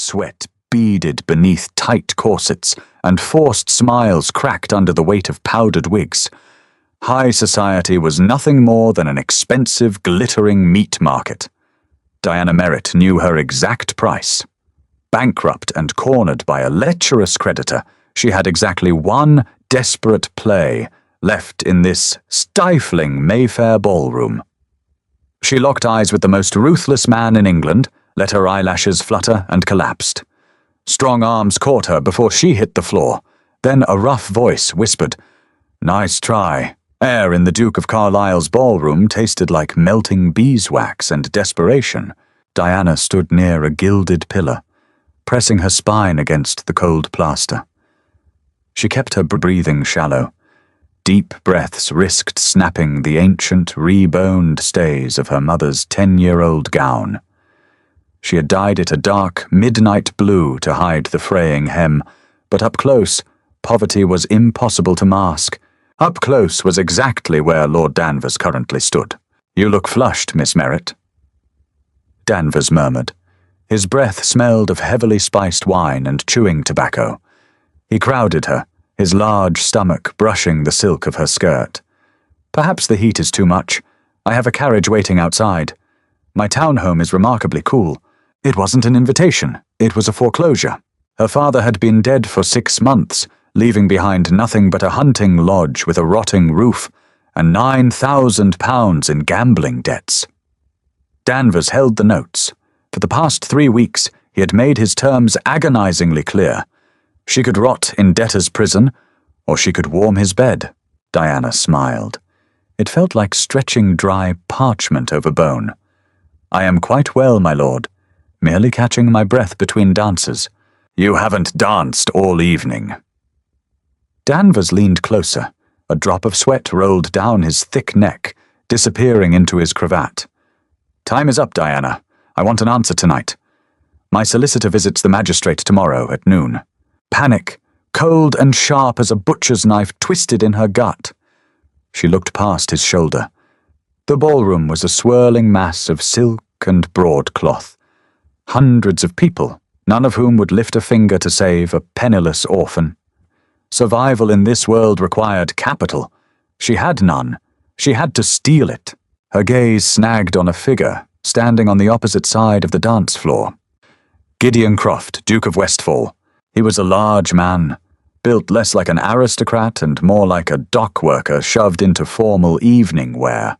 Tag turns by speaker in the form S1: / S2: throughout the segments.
S1: sweat beaded beneath tight corsets, and forced smiles cracked under the weight of powdered wigs. High society was nothing more than an expensive, glittering meat market. Diana Merritt knew her exact price. Bankrupt and cornered by a lecherous creditor, she had exactly one desperate play left in this stifling Mayfair ballroom. She locked eyes with the most ruthless man in England, let her eyelashes flutter, and collapsed. Strong arms caught her before she hit the floor. Then a rough voice whispered, "Nice try." Air in the Duke of Carlisle's ballroom tasted like melting beeswax and desperation. Diana stood near a gilded pillar, pressing her spine against the cold plaster. She kept her breathing shallow. Deep breaths risked snapping the ancient, reboned stays of her mother's 10-year-old gown. She had dyed it a dark, midnight blue to hide the fraying hem, but up close, poverty was impossible to mask. Up close was exactly where Lord Danvers currently stood. "You look flushed, Miss Merritt." Danvers murmured. His breath smelled of heavily spiced wine and chewing tobacco. He crowded her, his large stomach brushing the silk of her skirt. "Perhaps the heat is too much. I have a carriage waiting outside. My townhome is remarkably cool. It wasn't an invitation. It was a foreclosure." Her father had been dead for 6 months, leaving behind nothing but a hunting lodge with a rotting roof and £9,000 in gambling debts. Danvers held the notes. For the past 3 weeks, he had made his terms agonizingly clear. She could rot in debtor's prison, or she could warm his bed. Diana smiled. It felt like stretching dry parchment over bone. "I am quite well, my lord, merely catching my breath between dances." "You haven't danced all evening." Danvers leaned closer. A drop of sweat rolled down his thick neck, disappearing into his cravat. "Time is up, Diana. I want an answer tonight. My solicitor visits the magistrate tomorrow at noon." Panic, cold and sharp as a butcher's knife, twisted in her gut. She looked past his shoulder. The ballroom was a swirling mass of silk and broadcloth. Hundreds of people, none of whom would lift a finger to save a penniless orphan. Survival in this world required capital. She had none. She had to steal it. Her gaze snagged on a figure standing on the opposite side of the dance floor. Gideon Croft, Duke of Westfall. He was a large man, built less like an aristocrat and more like a dock worker shoved into formal evening wear.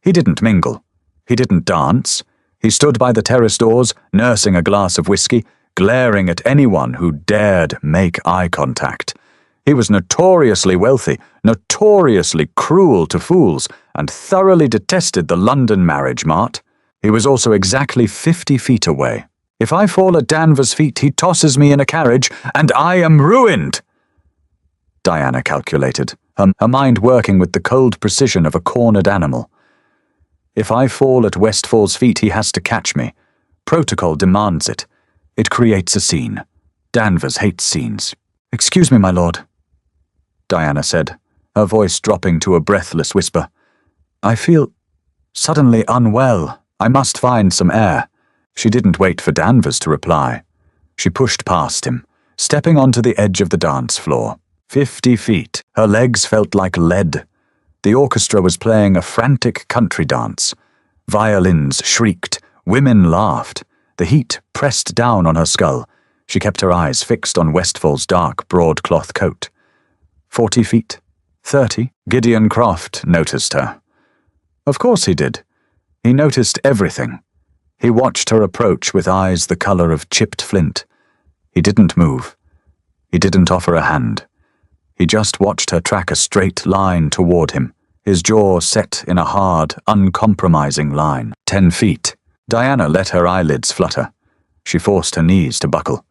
S1: He didn't mingle. He didn't dance. He stood by the terrace doors, nursing a glass of whiskey, glaring at anyone who dared make eye contact. He was notoriously wealthy, notoriously cruel to fools, and thoroughly detested the London marriage mart. He was also exactly 50 feet away. If I fall at Danvers' feet, he tosses me in a carriage, and I am ruined. Diana calculated, her mind working with the cold precision of a cornered animal. If I fall at Westfall's feet, he has to catch me. Protocol demands it. It creates a scene. Danvers hates scenes. "Excuse me, my lord," Diana said, her voice dropping to a breathless whisper. "I feel suddenly unwell. I must find some air." She didn't wait for Danvers to reply. She pushed past him, stepping onto the edge of the dance floor. 50 feet. Her legs felt like lead. The orchestra was playing a frantic country dance. Violins shrieked. Women laughed. The heat pressed down on her skull. She kept her eyes fixed on Westfall's dark broadcloth coat. 40 feet. 30. Gideon Croft noticed her. Of course he did. He noticed everything. He watched her approach with eyes the color of chipped flint. He didn't move. He didn't offer a hand. He just watched her track a straight line toward him, his jaw set in a hard, uncompromising line. 10 feet. Diana let her eyelids flutter. She forced her knees to buckle.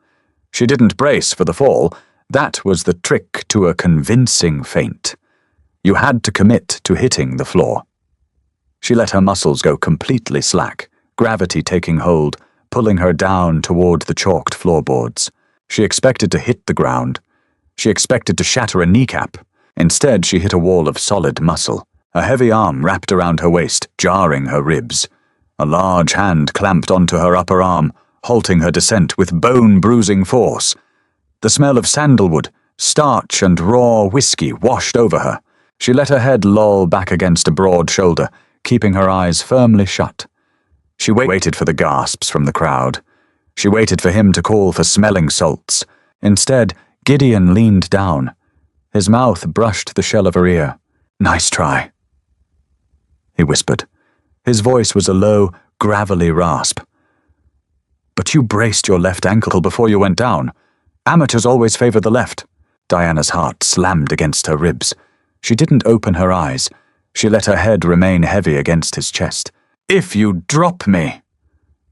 S1: She didn't brace for the fall. That was the trick to a convincing feint. You had to commit to hitting the floor. She let her muscles go completely slack, gravity taking hold, pulling her down toward the chalked floorboards. She expected to hit the ground. She expected to shatter a kneecap. Instead, she hit a wall of solid muscle. A heavy arm wrapped around her waist, jarring her ribs. A large hand clamped onto her upper arm, halting her descent with bone-bruising force. The smell of sandalwood, starch, and raw whiskey washed over her. She let her head loll back against a broad shoulder, keeping her eyes firmly shut. She waited for the gasps from the crowd. She waited for him to call for smelling salts. Instead, Gideon leaned down. His mouth brushed the shell of her ear. "Nice try," he whispered. His voice was a low, gravelly rasp. "But you braced your left ankle before you went down. Amateurs always favor the left." Diana's heart slammed against her ribs. She didn't open her eyes. She let her head remain heavy against his chest. "If you drop me,"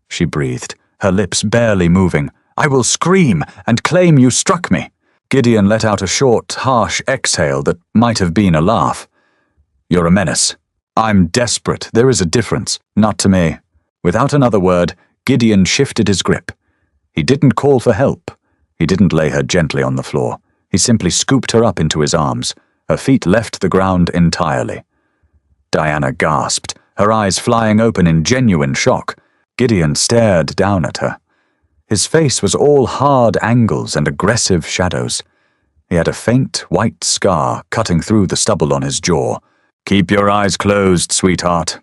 S1: she breathed, her lips barely moving, "I will scream and claim you struck me." Gideon let out a short, harsh exhale that might have been a laugh. "You're a menace. I'm desperate. There is a difference. Not to me." Without another word, Gideon shifted his grip. He didn't call for help. He didn't lay her gently on the floor. He simply scooped her up into his arms. Her feet left the ground entirely. Diana gasped, her eyes flying open in genuine shock. Gideon stared down at her. His face was all hard angles and aggressive shadows. He had a faint, white scar cutting through the stubble on his jaw. "Keep your eyes closed, sweetheart,"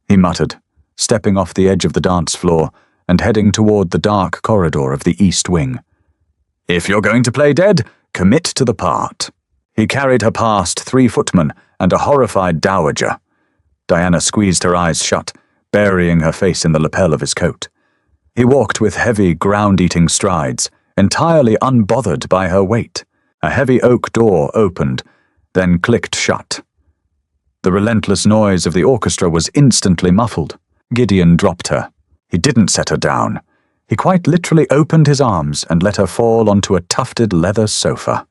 S1: he muttered, stepping off the edge of the dance floor and heading toward the dark corridor of the east wing. "If you're going to play dead, commit to the part." He carried her past 3 footmen and a horrified dowager. Diana squeezed her eyes shut, burying her face in the lapel of his coat. He walked with heavy, ground-eating strides, entirely unbothered by her weight. A heavy oak door opened, then clicked shut. The relentless noise of the orchestra was instantly muffled. Gideon dropped her. He didn't set her down. He quite literally opened his arms and let her fall onto a tufted leather sofa.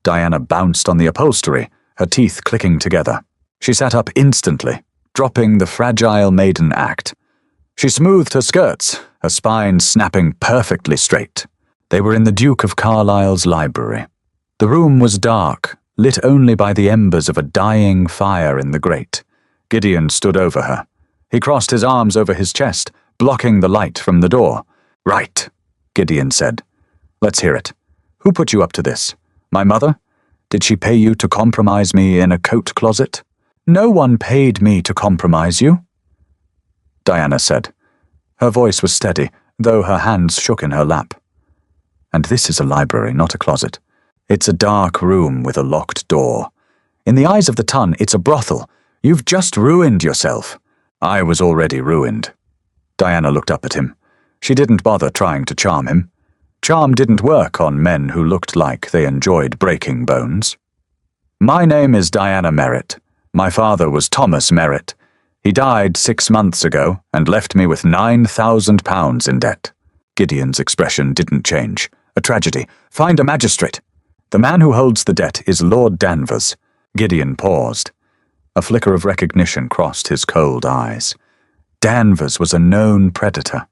S1: Diana bounced on the upholstery, her teeth clicking together. She sat up instantly, dropping the fragile maiden act. She smoothed her skirts, her spine snapping perfectly straight. They were in the Duke of Carlisle's library. The room was dark, lit only by the embers of a dying fire in the grate. Gideon stood over her. He crossed his arms over his chest, blocking the light from the door. "Right," Gideon said. "Let's hear it. Who put you up to this? My mother? Did she pay you to compromise me in a coat closet?" "No one paid me to compromise you," Diana said. Her voice was steady, though her hands shook in her lap. "And this is a library, not a closet. It's a dark room with a locked door. In the eyes of the ton, it's a brothel. You've just ruined yourself." "I was already ruined." Diana looked up at him. She didn't bother trying to charm him. Charm didn't work on men who looked like they enjoyed breaking bones. "My name is Diana Merritt. My father was Thomas Merritt. He died 6 months ago and left me with £9,000 in debt." Gideon's expression didn't change. "A tragedy. Find a magistrate." "The man who holds the debt is Lord Danvers." Gideon paused. A flicker of recognition crossed his cold eyes. Danvers was a known predator.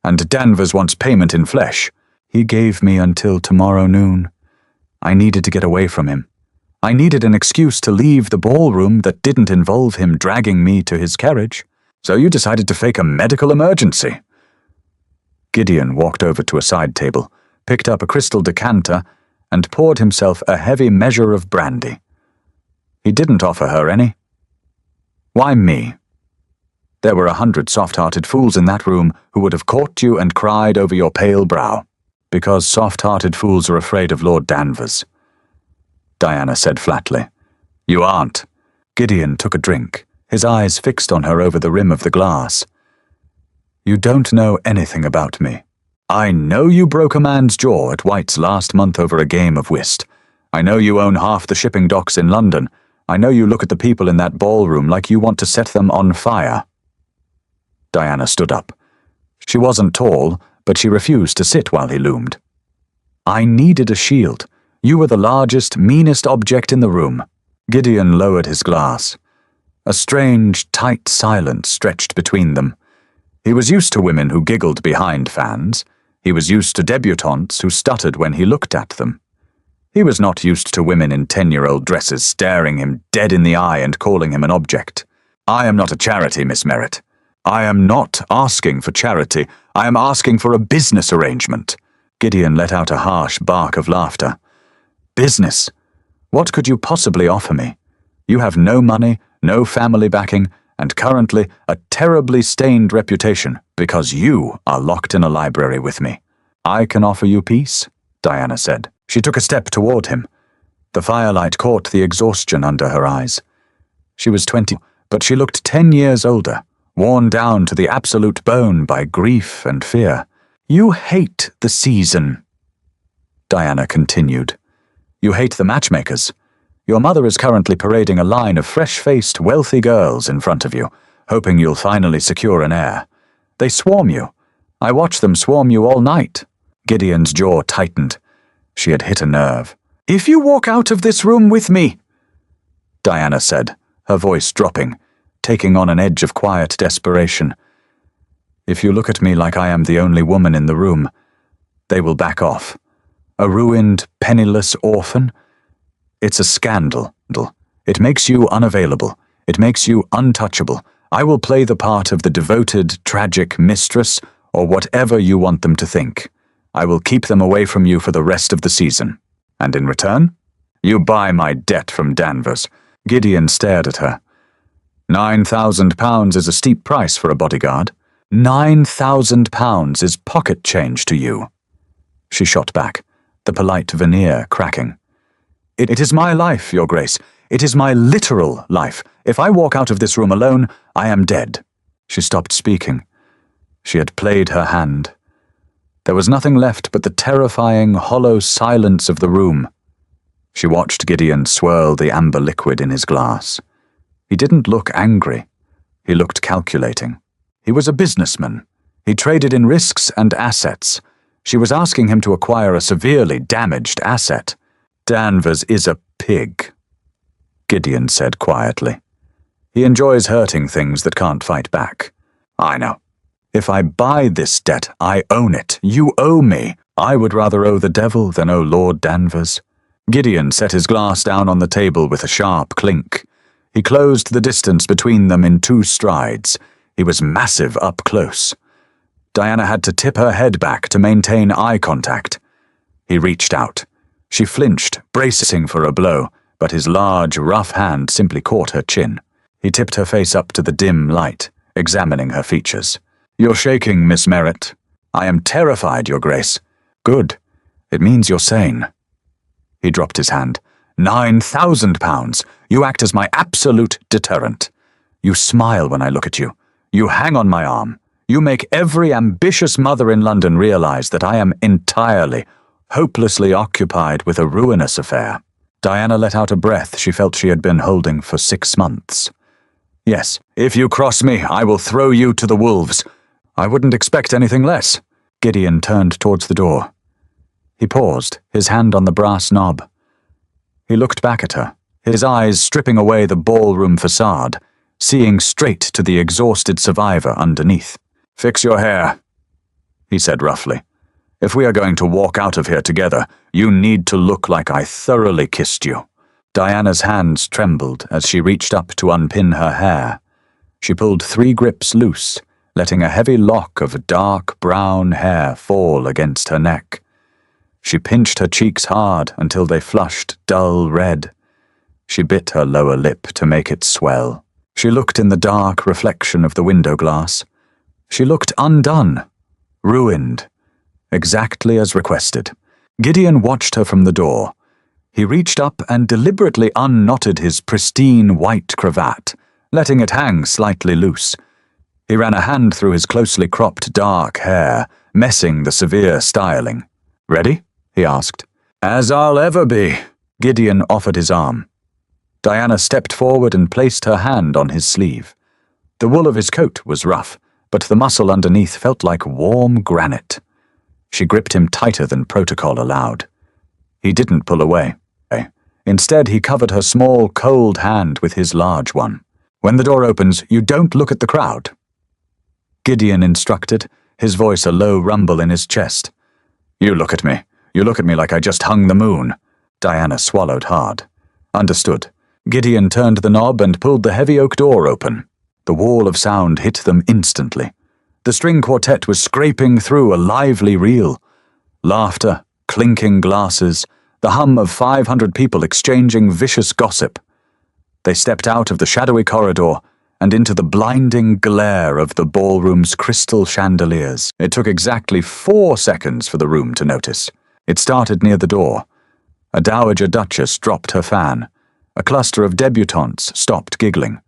S1: "And Danvers wants payment in flesh." "He gave me until tomorrow noon. I needed to get away from him. I needed an excuse to leave the ballroom that didn't involve him dragging me to his carriage. So you decided to fake a medical emergency." Gideon walked over to a side table, picked up a crystal decanter, and poured himself a heavy measure of brandy. He didn't offer her any. "Why me?" There were 100 soft-hearted fools in that room who would have caught you and cried over your pale brow. "Because soft-hearted fools are afraid of Lord Danvers," Diana said flatly. "You aren't." Gideon took a drink, his eyes fixed on her over the rim of the glass. "You don't know anything about me. I know you broke a man's jaw at White's last month over a game of whist. I know you own half the shipping docks in London. I know you look at the people in that ballroom like you want to set them on fire." Diana stood up. She wasn't tall, but she refused to sit while he loomed. "I needed a shield. You were the largest, meanest object in the room." Gideon lowered his glass. A strange, tight silence stretched between them. He was used to women who giggled behind fans. He was used to debutantes who stuttered when he looked at them. He was not used to women in 10-year-old dresses staring him dead in the eye and calling him an object. "I am not a charity, Miss Merritt. I am not asking for charity. I am asking for a business arrangement. Gideon let out a harsh bark of laughter. Business? What could you possibly offer me? You have no money, no family backing, and currently a terribly stained reputation because you are locked in a library with me. I can offer you peace, Diana said. She took a step toward him. The firelight caught the exhaustion under her eyes. She was 20, but she looked 10 years older, worn down to the absolute bone by grief and fear. You hate the season, Diana continued. You hate the matchmakers. Your mother is currently parading a line of fresh-faced, wealthy girls in front of you, hoping you'll finally secure an heir. They swarm you. I watch them swarm you all night. Gideon's jaw tightened. She had hit a nerve. If you walk out of this room with me, Diana said, her voice dropping, taking on an edge of quiet desperation. If you look at me like I am the only woman in the room, they will back off. A ruined, penniless orphan? It's a scandal. It makes you unavailable. It makes you untouchable. I will play the part of the devoted, tragic mistress, or whatever you want them to think. I will keep them away from you for the rest of the season. And in return, you buy my debt from Danvers. Gideon stared at her. £9,000 is a steep price for a bodyguard. £9,000 is pocket change to you. She shot back, the polite veneer cracking. It is my life, Your Grace. It is my literal life. If I walk out of this room alone, I am dead. She stopped speaking. She had played her hand. There was nothing left but the terrifying, hollow silence of the room. She watched Gideon swirl the amber liquid in his glass. He didn't look angry. He looked calculating. He was a businessman. He traded in risks and assets. She was asking him to acquire a severely damaged asset. Danvers is a pig, Gideon said quietly. He enjoys hurting things that can't fight back. I know. If I buy this debt, I own it. You owe me. I would rather owe the devil than owe Lord Danvers. Gideon set his glass down on the table with a sharp clink. He closed the distance between them in 2 strides. He was massive up close. Diana had to tip her head back to maintain eye contact. He reached out. She flinched, bracing for a blow, but his large, rough hand simply caught her chin. He tipped her face up to the dim light, examining her features. You're shaking, Miss Merritt. I am terrified, Your Grace. Good. It means you're sane. He dropped his hand. £9,000. You act as my absolute deterrent. You smile when I look at you. You hang on my arm. You make every ambitious mother in London realize that I am entirely, hopelessly occupied with a ruinous affair. Diana let out a breath she felt she had been holding for 6 months. Yes, if you cross me, I will throw you to the wolves. I wouldn't expect anything less. Gideon turned towards the door. He paused, his hand on the brass knob. He looked back at her, his eyes stripping away the ballroom facade, seeing straight to the exhausted survivor underneath. Fix your hair, he said roughly. If we are going to walk out of here together, you need to look like I thoroughly kissed you. Diana's hands trembled as she reached up to unpin her hair. She pulled 3 grips loose, letting a heavy lock of dark brown hair fall against her neck. She pinched her cheeks hard until they flushed dull red. She bit her lower lip to make it swell. She looked in the dark reflection of the window glass. She looked undone, ruined. Exactly as requested. Gideon watched her from the door. He reached up and deliberately unknotted his pristine white cravat, letting it hang slightly loose. He ran a hand through his closely cropped dark hair, messing the severe styling. Ready? He asked. As I'll ever be. Gideon offered his arm. Diana stepped forward and placed her hand on his sleeve. The wool of his coat was rough, but the muscle underneath felt like warm granite. She gripped him tighter than protocol allowed. He didn't pull away. Instead, he covered her small, cold hand with his large one. When the door opens, you don't look at the crowd. Gideon instructed, his voice a low rumble in his chest. You look at me. You look at me like I just hung the moon. Diana swallowed hard. Understood. Gideon turned the knob and pulled the heavy oak door open. The wall of sound hit them instantly. The string quartet was scraping through a lively reel. Laughter, clinking glasses, the hum of 500 people exchanging vicious gossip. They stepped out of the shadowy corridor and into the blinding glare of the ballroom's crystal chandeliers. It took exactly 4 seconds for the room to notice. It started near the door. A dowager duchess dropped her fan. A cluster of debutantes stopped giggling.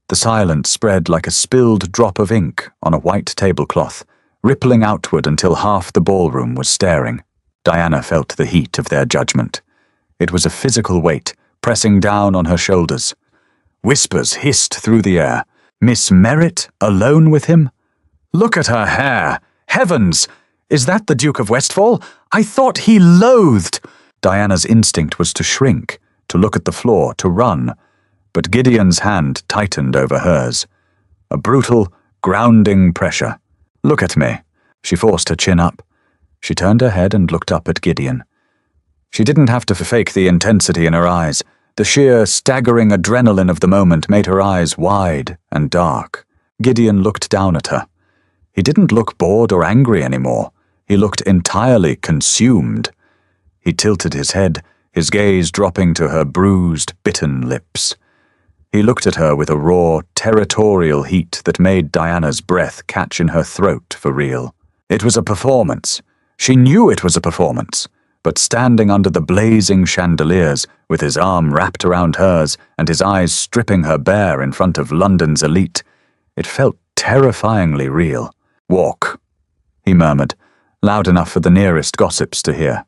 S1: The silence spread like a spilled drop of ink on a white tablecloth, rippling outward until half the ballroom was staring. Diana felt the heat of their judgment. It was a physical weight, pressing down on her shoulders. Whispers hissed through the air. Miss Merritt alone with him? Look at her hair! Heavens! Is that the Duke of Westfall? I thought he loathed! Diana's instinct was to shrink, to look at the floor, to run. But Gideon's hand tightened over hers. A brutal, grounding pressure. Look at me. She forced her chin up. She turned her head and looked up at Gideon. She didn't have to fake the intensity in her eyes. The sheer, staggering adrenaline of the moment made her eyes wide and dark. Gideon looked down at her. He didn't look bored or angry anymore. He looked entirely consumed. He tilted his head, his gaze dropping to her bruised, bitten lips. He looked at her with a raw, territorial heat that made Diana's breath catch in her throat for real. It was a performance. She knew it was a performance. But standing under the blazing chandeliers, with his arm wrapped around hers and his eyes stripping her bare in front of London's elite, it felt terrifyingly real. Walk, he murmured, loud enough for the nearest gossips to hear.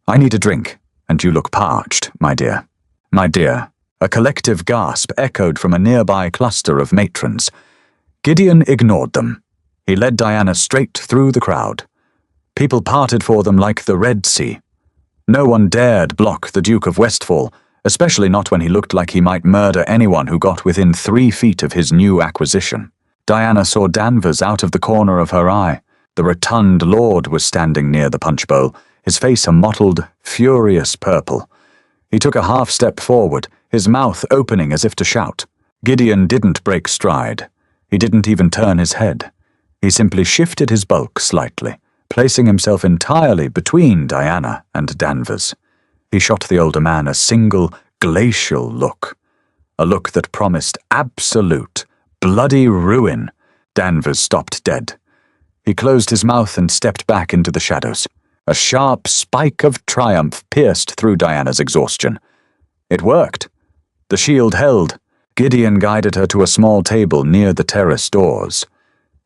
S1: I need a drink, and you look parched, my dear. My dear. A collective gasp echoed from a nearby cluster of matrons. Gideon ignored them. He led Diana straight through the crowd. People parted for them like the Red Sea. No one dared block the Duke of Westfall, especially not when he looked like he might murder anyone who got within 3 feet of his new acquisition. Diana saw Danvers out of the corner of her eye. The rotund lord was standing near the punch bowl, his face a mottled, furious purple. He took a half-step forward, his mouth opening as if to shout. Gideon didn't break stride. He didn't even turn his head. He simply shifted his bulk slightly, placing himself entirely between Diana and Danvers. He shot the older man a single, glacial look. A look that promised absolute, bloody ruin. Danvers stopped dead. He closed his mouth and stepped back into the shadows. A sharp spike of triumph pierced through Diana's exhaustion. It worked. The shield held. Gideon guided her to a small table near the terrace doors.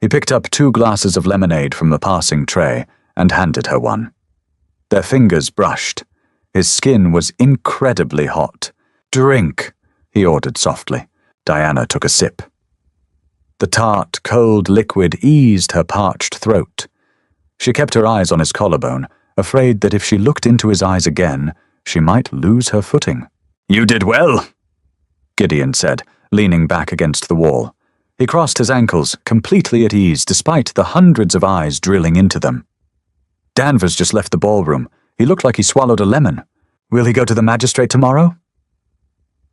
S1: He picked up 2 glasses of lemonade from the passing tray and handed her one. Their fingers brushed. His skin was incredibly hot. Drink, he ordered softly. Diana took a sip. The tart, cold liquid eased her parched throat. She kept her eyes on his collarbone, afraid that if she looked into his eyes again, she might lose her footing. You did well, Gideon said, leaning back against the wall. He crossed his ankles, completely at ease despite the hundreds of eyes drilling into them. Danvers just left the ballroom. He looked like he swallowed a lemon. Will he go to the magistrate tomorrow?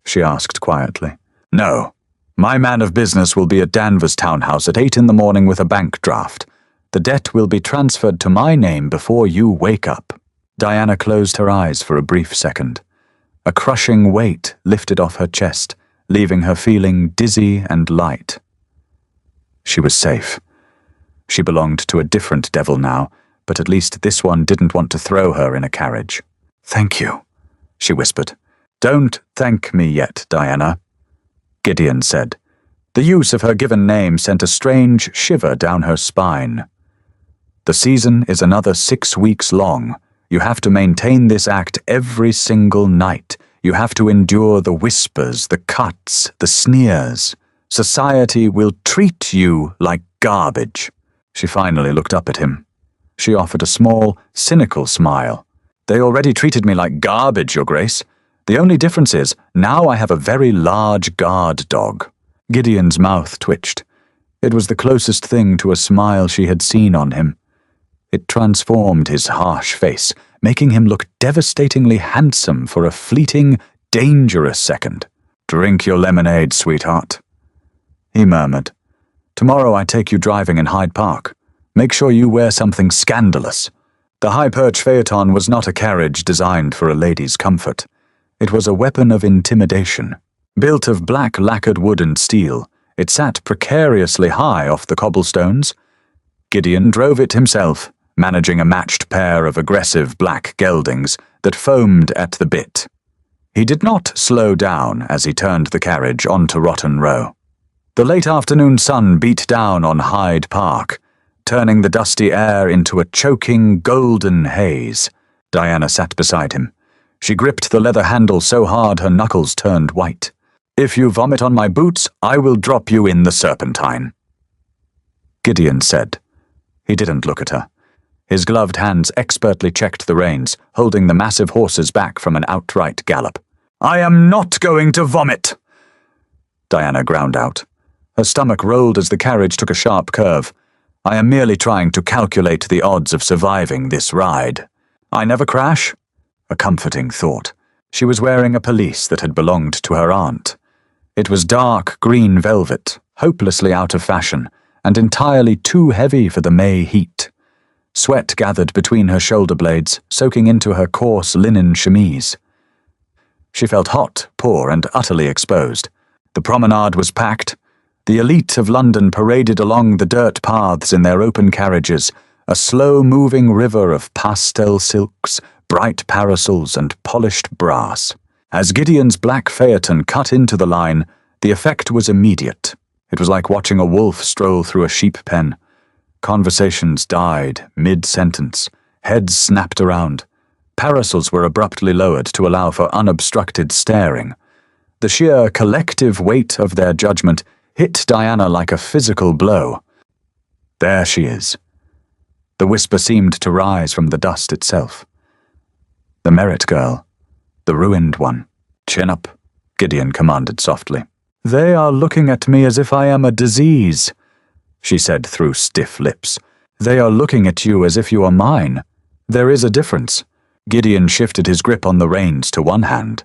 S1: She asked quietly. No. My man of business will be at Danvers' townhouse at 8 in the morning with a bank draft. The debt will be transferred to my name before you wake up. Diana closed her eyes for a brief second. A crushing weight lifted off her chest, leaving her feeling dizzy and light. She was safe. She belonged to a different devil now, but at least this one didn't want to throw her in a carriage. Thank you, she whispered. Don't thank me yet, Diana, Gideon said. The use of her given name sent a strange shiver down her spine. The season is another 6 weeks long. You have to maintain this act every single night. You have to endure the whispers, the cuts, the sneers. Society will treat you like garbage. She finally looked up at him. She offered a small, cynical smile. They already treated me like garbage, Your Grace. The only difference is, now I have a very large guard dog. Gideon's mouth twitched. It was the closest thing to a smile she had seen on him. It transformed his harsh face, making him look devastatingly handsome for a fleeting, dangerous second. Drink your lemonade, sweetheart. he murmured. "Tomorrow I take you driving in Hyde Park. Make sure you wear something scandalous." The high-perch phaeton was not a carriage designed for a lady's comfort. It was a weapon of intimidation. Built of black lacquered wood and steel, it sat precariously high off the cobblestones. Gideon drove it himself, managing a matched pair of aggressive black geldings that foamed at the bit. He did not slow down as he turned the carriage onto Rotten Row. The late afternoon sun beat down on Hyde Park, turning the dusty air into a choking golden haze. Diana sat beside him. She gripped the leather handle so hard her knuckles turned white. "If you vomit on my boots, I will drop you in the Serpentine," Gideon said. He didn't look at her. His gloved hands expertly checked the reins, holding the massive horses back from an outright gallop. "I am not going to vomit," Diana ground out. Her stomach rolled as the carriage took a sharp curve. "I am merely trying to calculate the odds of surviving this ride. I never crash?" A comforting thought. She was wearing a pelisse that had belonged to her aunt. It was dark green velvet, hopelessly out of fashion, and entirely too heavy for the May heat. Sweat gathered between her shoulder blades, soaking into her coarse linen chemise. She felt hot, poor, and utterly exposed. The promenade was packed. The elite of London paraded along the dirt paths in their open carriages, a slow-moving river of pastel silks, bright parasols, and polished brass. As Gideon's black phaeton cut into the line, the effect was immediate. It was like watching a wolf stroll through a sheep pen. Conversations died mid-sentence. Heads snapped around. Parasols were abruptly lowered to allow for unobstructed staring. The sheer collective weight of their judgment hit Diana like a physical blow. "There she is." The whisper seemed to rise from the dust itself. "The Merit girl. The ruined one. Chin up," Gideon commanded softly. "They are looking at me as if I am a disease," she said through stiff lips. "They are looking at you as if you are mine. There is a difference." Gideon shifted his grip on the reins to one hand.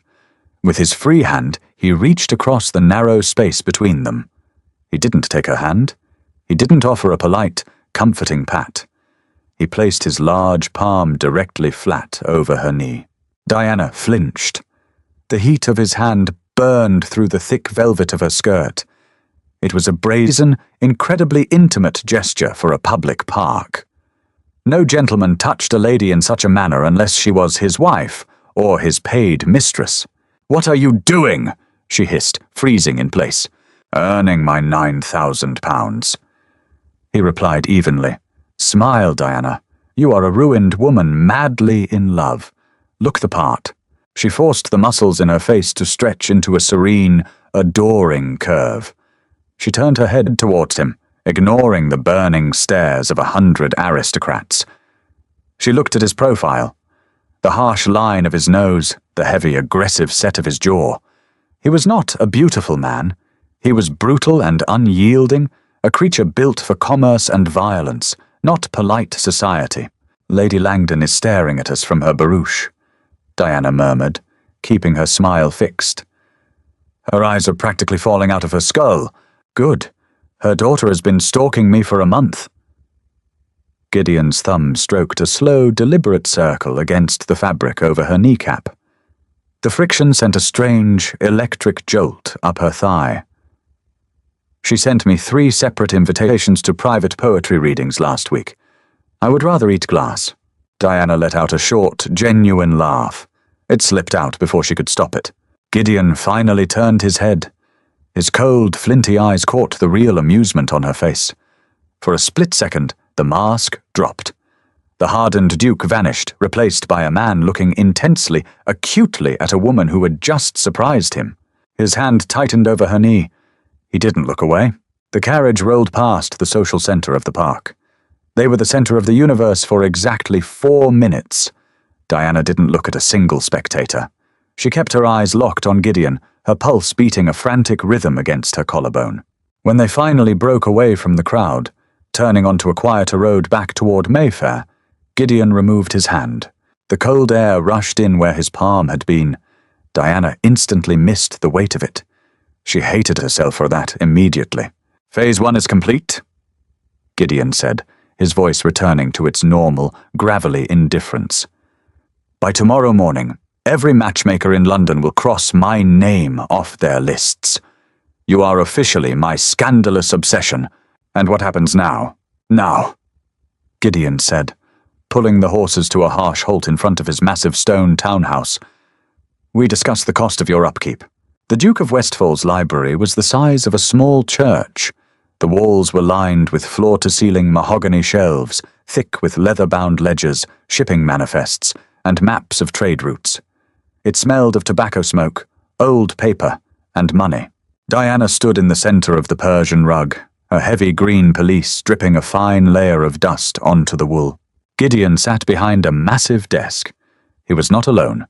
S1: With his free hand, he reached across the narrow space between them. He didn't take her hand. He didn't offer a polite, comforting pat. He placed his large palm directly flat over her knee. Diana flinched. The heat of his hand burned through the thick velvet of her skirt. It was a brazen, incredibly intimate gesture for a public park. No gentleman touched a lady in such a manner unless she was his wife or his paid mistress. "What are you doing?" she hissed, freezing in place. "Earning my £9,000. He replied evenly. "Smile, Diana. You are a ruined woman madly in love. Look the part." She forced the muscles in her face to stretch into a serene, adoring curve. She turned her head towards him, ignoring the burning stares of 100 aristocrats. She looked at his profile, the harsh line of his nose, the heavy, aggressive set of his jaw. He was not a beautiful man. He was brutal and unyielding, a creature built for commerce and violence, not polite society. "Lady Langdon is staring at us from her barouche," Diana murmured, keeping her smile fixed. Her eyes were practically falling out of her skull. "Good. Her daughter has been stalking me for a month." Gideon's thumb stroked a slow, deliberate circle against the fabric over her kneecap. The friction sent a strange, electric jolt up her thigh. "She sent me 3 separate invitations to private poetry readings last week. I would rather eat glass." Diana let out a short, genuine laugh. It slipped out before she could stop it. Gideon finally turned his head. His cold, flinty eyes caught the real amusement on her face. For a split second, the mask dropped. The hardened Duke vanished, replaced by a man looking intensely, acutely at a woman who had just surprised him. His hand tightened over her knee. He didn't look away. The carriage rolled past the social center of the park. They were the center of the universe for exactly 4 minutes. Diana didn't look at a single spectator. She kept her eyes locked on Gideon, her pulse beating a frantic rhythm against her collarbone. When they finally broke away from the crowd, turning onto a quieter road back toward Mayfair, Gideon removed his hand. The cold air rushed in where his palm had been. Diana instantly missed the weight of it. She hated herself for that immediately. Phase 1 is complete, Gideon said, his voice returning to its normal, gravelly indifference. By tomorrow morning, every matchmaker in London will cross my name off their lists. You are officially my scandalous obsession. And what happens now? Now, Gideon said, pulling the horses to a harsh halt in front of his massive stone townhouse. We discussed the cost of your upkeep. The Duke of Westfall's library was the size of a small church. The walls were lined with floor-to-ceiling mahogany shelves, thick with leather-bound ledgers, shipping manifests, and maps of trade routes. It smelled of tobacco smoke, old paper, and money. Diana stood in the center of the Persian rug, her heavy green pelisse dripping a fine layer of dust onto the wool. Gideon sat behind a massive desk. He was not alone.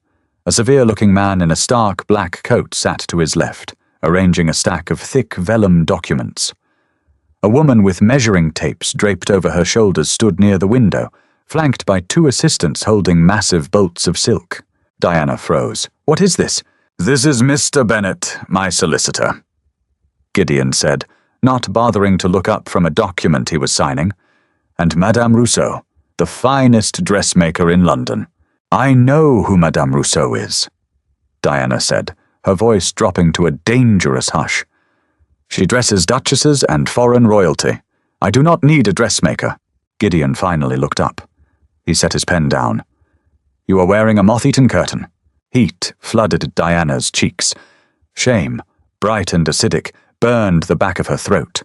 S1: A severe-looking man in a stark black coat sat to his left, arranging a stack of thick vellum documents. A woman with measuring tapes draped over her shoulders stood near the window, flanked by 2 assistants holding massive bolts of silk. Diana froze. What is this? This is Mr. Bennet, my solicitor, Gideon said, not bothering to look up from a document he was signing. And Madame Rousseau, the finest dressmaker in London. I know who Madame Rousseau is, Diana said, her voice dropping to a dangerous hush. She dresses duchesses and foreign royalty. I do not need a dressmaker. Gideon finally looked up. He set his pen down. You are wearing a moth-eaten curtain. Heat flooded Diana's cheeks. Shame, bright and acidic, burned the back of her throat.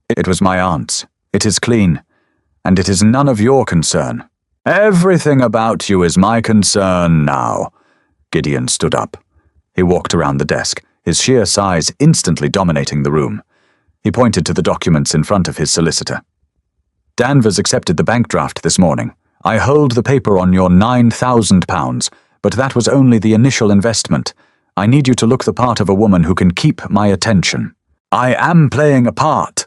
S1: It was my aunt's. It is clean, and it is none of your concern. Everything about you is my concern now. Gideon stood up. He walked around the desk, his sheer size instantly dominating the room. He pointed to the documents in front of his solicitor. Danvers accepted the bank draft this morning. I hold the paper on your £9,000, but that was only the initial investment. I need you to look the part of a woman who can keep my attention. I am playing a part.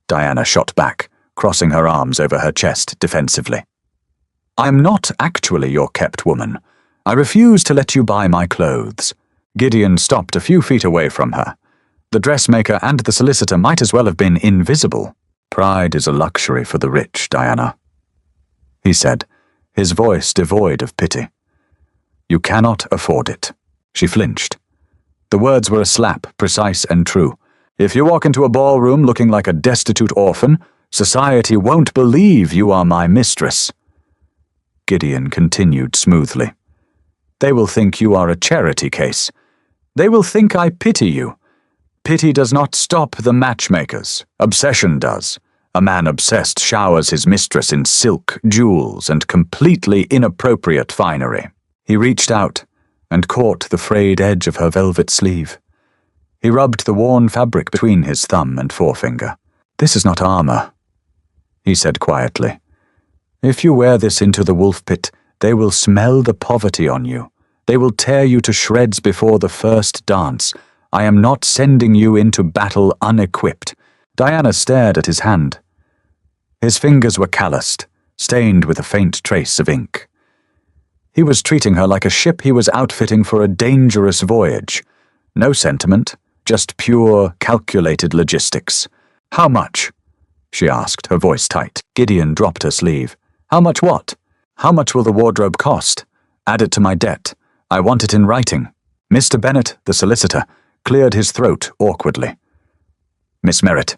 S1: Diana shot back, crossing her arms over her chest defensively. I'm not actually your kept woman. I refuse to let you buy my clothes. Gideon stopped a few feet away from her. The dressmaker and the solicitor might as well have been invisible. Pride is a luxury for the rich, Diana, he said, his voice devoid of pity. You cannot afford it. She flinched. The words were a slap, precise and true. If you walk into a ballroom looking like a destitute orphan, society won't believe you are my mistress. Gideon continued smoothly. They will think you are a charity case. They will think I pity you. Pity does not stop the matchmakers. Obsession does. A man obsessed showers his mistress in silk, jewels, and completely inappropriate finery. He reached out and caught the frayed edge of her velvet sleeve. He rubbed the worn fabric between his thumb and forefinger. This is not armor, he said quietly. If you wear this into the wolf pit, they will smell the poverty on you. They will tear you to shreds before the first dance. I am not sending you into battle unequipped. Diana stared at his hand. His fingers were calloused, stained with a faint trace of ink. He was treating her like a ship he was outfitting for a dangerous voyage. No sentiment, just pure, calculated logistics. How much? She asked, her voice tight. Gideon dropped her sleeve. How much what? How much will the wardrobe cost? Add it to my debt. I want it in writing. Mr. Bennet, the solicitor, cleared his throat awkwardly. Miss Merritt,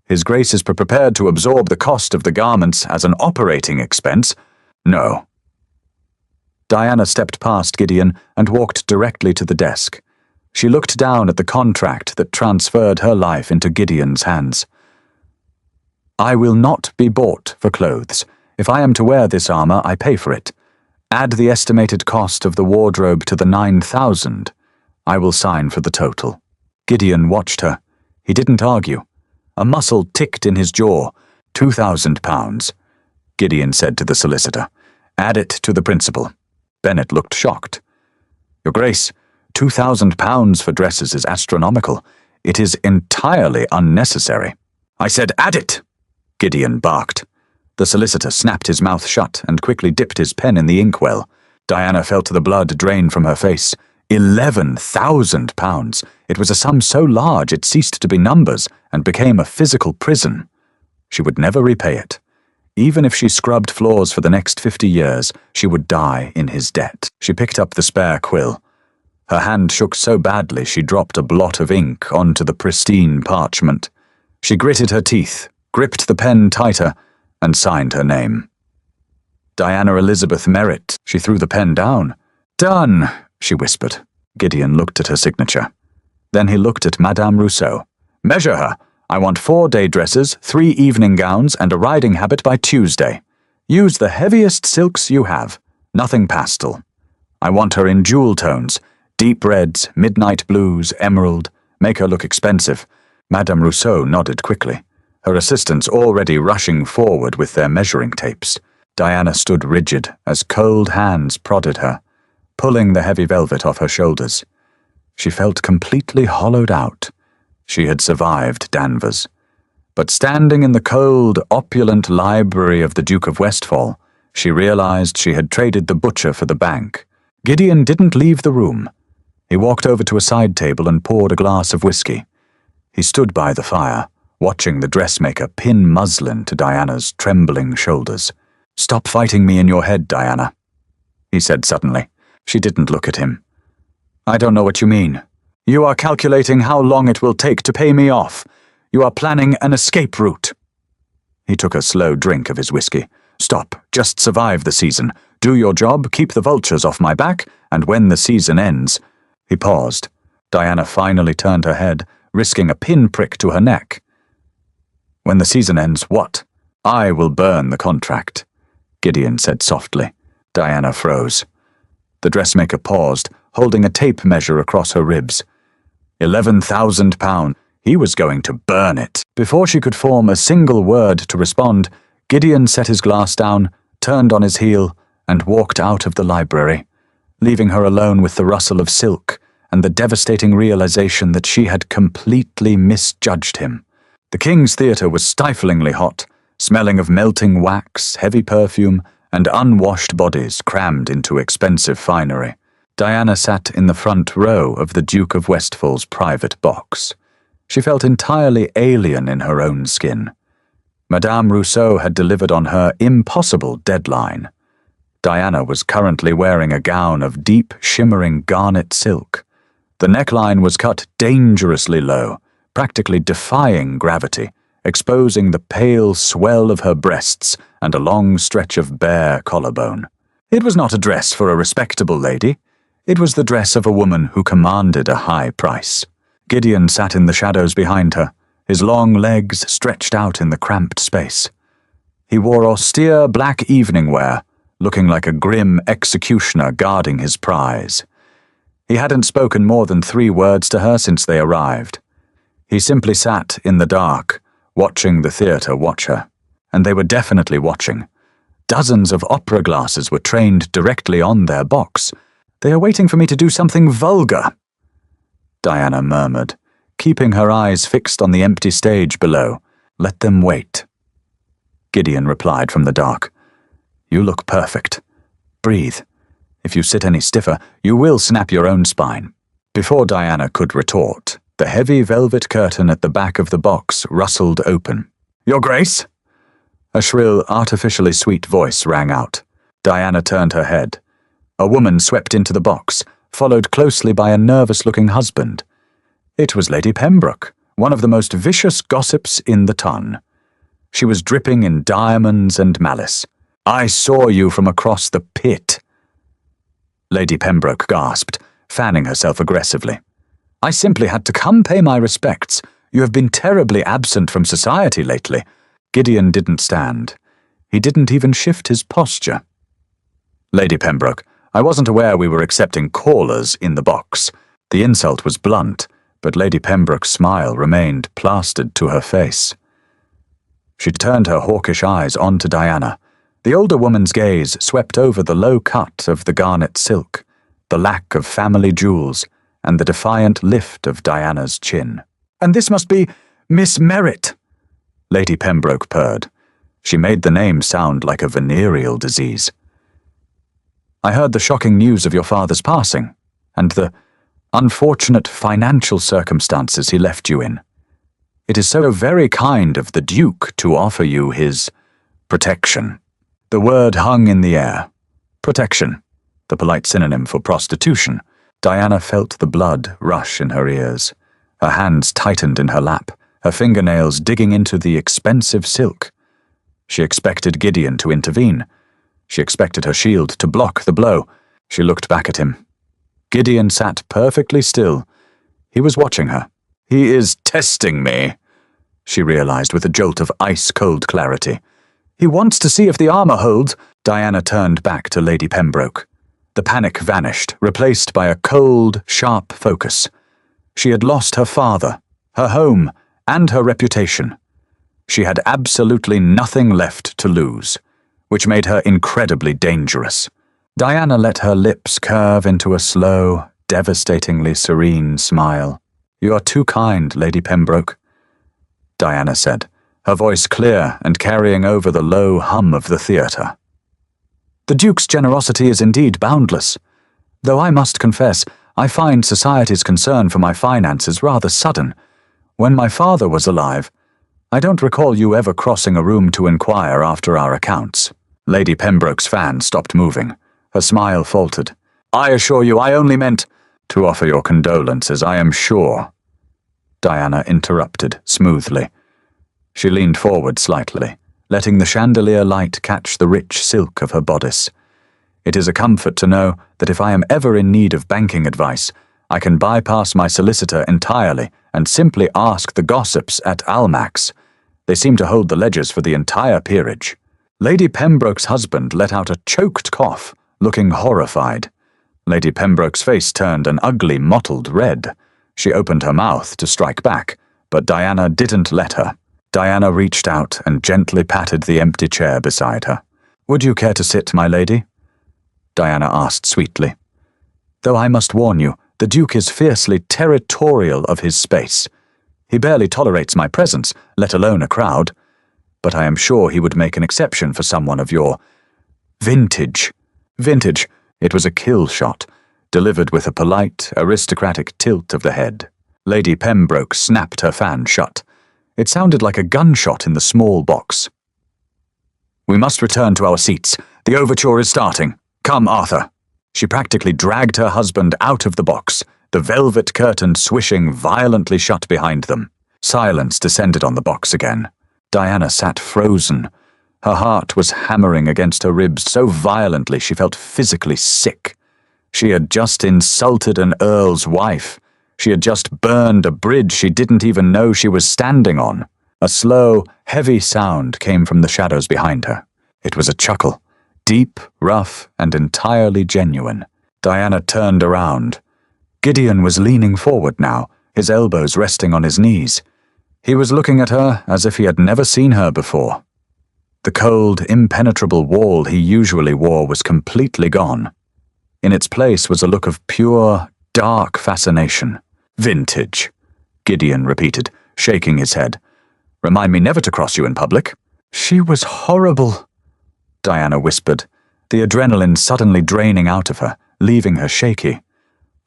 S1: His Grace is prepared to absorb the cost of the garments as an operating expense. No. Diana stepped past Gideon and walked directly to the desk. She looked down at the contract that transferred her life into Gideon's hands. I will not be bought for clothes. If I am to wear this armor, I pay for it. Add the estimated cost of the wardrobe to the 9,000. I will sign for the total. Gideon watched her. He didn't argue. A muscle ticked in his jaw. £2,000, Gideon said to the solicitor. Add it to the principal. Bennet looked shocked. Your Grace, £2,000 for dresses is astronomical. It is entirely unnecessary. I said, add it, Gideon barked. The solicitor snapped his mouth shut and quickly dipped his pen in the inkwell. Diana felt the blood drain from her face. £11,000. It was a sum so large it ceased to be numbers and became a physical prison. She would never repay it. Even if she scrubbed floors for the next 50 years, she would die in his debt. She picked up the spare quill. Her hand shook so badly she dropped a blot of ink onto the pristine parchment. She gritted her teeth, gripped the pen tighter, and signed her name. Diana Elizabeth Merritt. She threw the pen down. "Done," she whispered. Gideon looked at her signature. Then he looked at Madame Rousseau. "Measure her. I want 4 day dresses, 3 evening gowns, and a riding habit by Tuesday. Use the heaviest silks you have. Nothing pastel. I want her in jewel tones, deep reds, midnight blues, emerald. Make her look expensive." Madame Rousseau nodded quickly, her assistants already rushing forward with their measuring tapes. Diana stood rigid as cold hands prodded her, pulling the heavy velvet off her shoulders. She felt completely hollowed out. She had survived Danvers. But standing in the cold, opulent library of the Duke of Westfall, she realized she had traded the butcher for the bank. Gideon didn't leave the room. He walked over to a side table and poured a glass of whiskey. He stood by the fire, watching the dressmaker pin muslin to Diana's trembling shoulders. "Stop fighting me in your head, Diana," he said suddenly. She didn't look at him. "I don't know what you mean. You are calculating how long it will take to pay me off. You are planning an escape route." He took a slow drink of his whiskey. "Stop. Just survive the season. Do your job, keep the vultures off my back, and when the season ends—" He paused. Diana finally turned her head, risking a pinprick to her neck. "When the season ends, what?" "I will burn the contract," Gideon said softly. Diana froze. The dressmaker paused, holding a tape measure across her ribs. £11,000. He was going to burn it. Before she could form a single word to respond, Gideon set his glass down, turned on his heel, and walked out of the library, leaving her alone with the rustle of silk and the devastating realization that she had completely misjudged him. The King's Theatre was stiflingly hot, smelling of melting wax, heavy perfume, and unwashed bodies crammed into expensive finery. Diana sat in the front row of the Duke of Westfall's private box. She felt entirely alien in her own skin. Madame Rousseau had delivered on her impossible deadline. Diana was currently wearing a gown of deep, shimmering garnet silk. The neckline was cut dangerously low, practically defying gravity, exposing the pale swell of her breasts and a long stretch of bare collarbone. It was not a dress for a respectable lady. It was the dress of a woman who commanded a high price. Gideon sat in the shadows behind her, his long legs stretched out in the cramped space. He wore austere black evening wear, looking like a grim executioner guarding his prize. He hadn't spoken more than 3 words to her since they arrived. He simply sat in the dark, watching the theatre watch her. And they were definitely watching. Dozens of opera glasses were trained directly on their box. "They are waiting for me to do something vulgar," Diana murmured, keeping her eyes fixed on the empty stage below. "Let them wait," Gideon replied from the dark. "You look perfect. Breathe. If you sit any stiffer, you will snap your own spine." Before Diana could retort, the heavy velvet curtain at the back of the box rustled open. "Your Grace?" A shrill, artificially sweet voice rang out. Diana turned her head. A woman swept into the box, followed closely by a nervous-looking husband. It was Lady Pembroke, one of the most vicious gossips in the ton. She was dripping in diamonds and malice. "I saw you from across the pit." Lady Pembroke gasped, fanning herself aggressively. "I simply had to come pay my respects. You have been terribly absent from society lately." Gideon didn't stand. He didn't even shift his posture. "Lady Pembroke, I wasn't aware we were accepting callers in the box." The insult was blunt, but Lady Pembroke's smile remained plastered to her face. She turned her hawkish eyes onto Diana. The older woman's gaze swept over the low cut of the garnet silk, the lack of family jewels, and the defiant lift of Diana's chin. "And this must be Miss Merritt," Lady Pembroke purred. She made the name sound like a venereal disease. "I heard the shocking news of your father's passing. and the unfortunate financial circumstances he left you in. It is so very kind of the Duke to offer you his protection." The word hung in the air. Protection, the polite synonym for prostitution. Diana felt the blood rush in her ears. Her hands tightened in her lap, her fingernails digging into the expensive silk. She expected Gideon to intervene. She expected her shield to block the blow. She looked back at him. Gideon sat perfectly still. He was watching her. "He is testing me," she realized with a jolt of ice-cold clarity. "He wants to see if the armor holds." Diana turned back to Lady Pembroke. The panic vanished, replaced by a cold, sharp focus. She had lost her father, her home, and her reputation. She had absolutely nothing left to lose, which made her incredibly dangerous. Diana let her lips curve into a slow, devastatingly serene smile. "You are too kind, Lady Pembroke," Diana said, her voice clear and carrying over the low hum of the theatre. "The Duke's generosity is indeed boundless, though I must confess I find society's concern for my finances rather sudden. When my father was alive, I don't recall you ever crossing a room to inquire after our accounts." Lady Pembroke's fan stopped moving. Her smile faltered. "I assure you I only meant to offer your condolences, I am sure," Diana interrupted smoothly. She leaned forward slightly, letting the chandelier light catch the rich silk of her bodice. "It is a comfort to know that if I am ever in need of banking advice, I can bypass my solicitor entirely and simply ask the gossips at Almack's. They seem to hold the ledgers for the entire peerage." Lady Pembroke's husband let out a choked cough, looking horrified. Lady Pembroke's face turned an ugly, mottled red. She opened her mouth to strike back, but Diana didn't let her. Diana reached out and gently patted the empty chair beside her. "Would you care to sit, my lady?" Diana asked sweetly. "Though I must warn you, the Duke is fiercely territorial of his space. He barely tolerates my presence, let alone a crowd. But I am sure he would make an exception for someone of your vintage." Vintage. It was a kill shot, delivered with a polite, aristocratic tilt of the head. Lady Pembroke snapped her fan shut. It sounded like a gunshot in the small box. "We must return to our seats. The overture is starting. Come, Arthur." She practically dragged her husband out of the box, the velvet curtain swishing violently shut behind them. Silence descended on the box again. Diana sat frozen. Her heart was hammering against her ribs so violently she felt physically sick. She had just insulted an earl's wife. She had just burned a bridge she didn't even know she was standing on. A slow, heavy sound came from the shadows behind her. It was a chuckle, deep, rough, and entirely genuine. Diana turned around. Gideon was leaning forward now, his elbows resting on his knees. He was looking at her as if he had never seen her before. The cold, impenetrable wall he usually wore was completely gone. In its place was a look of pure, dark fascination. "Vintage," Gideon repeated, shaking his head. "Remind me never to cross you in public." "She was horrible," Diana whispered, the adrenaline suddenly draining out of her, leaving her shaky.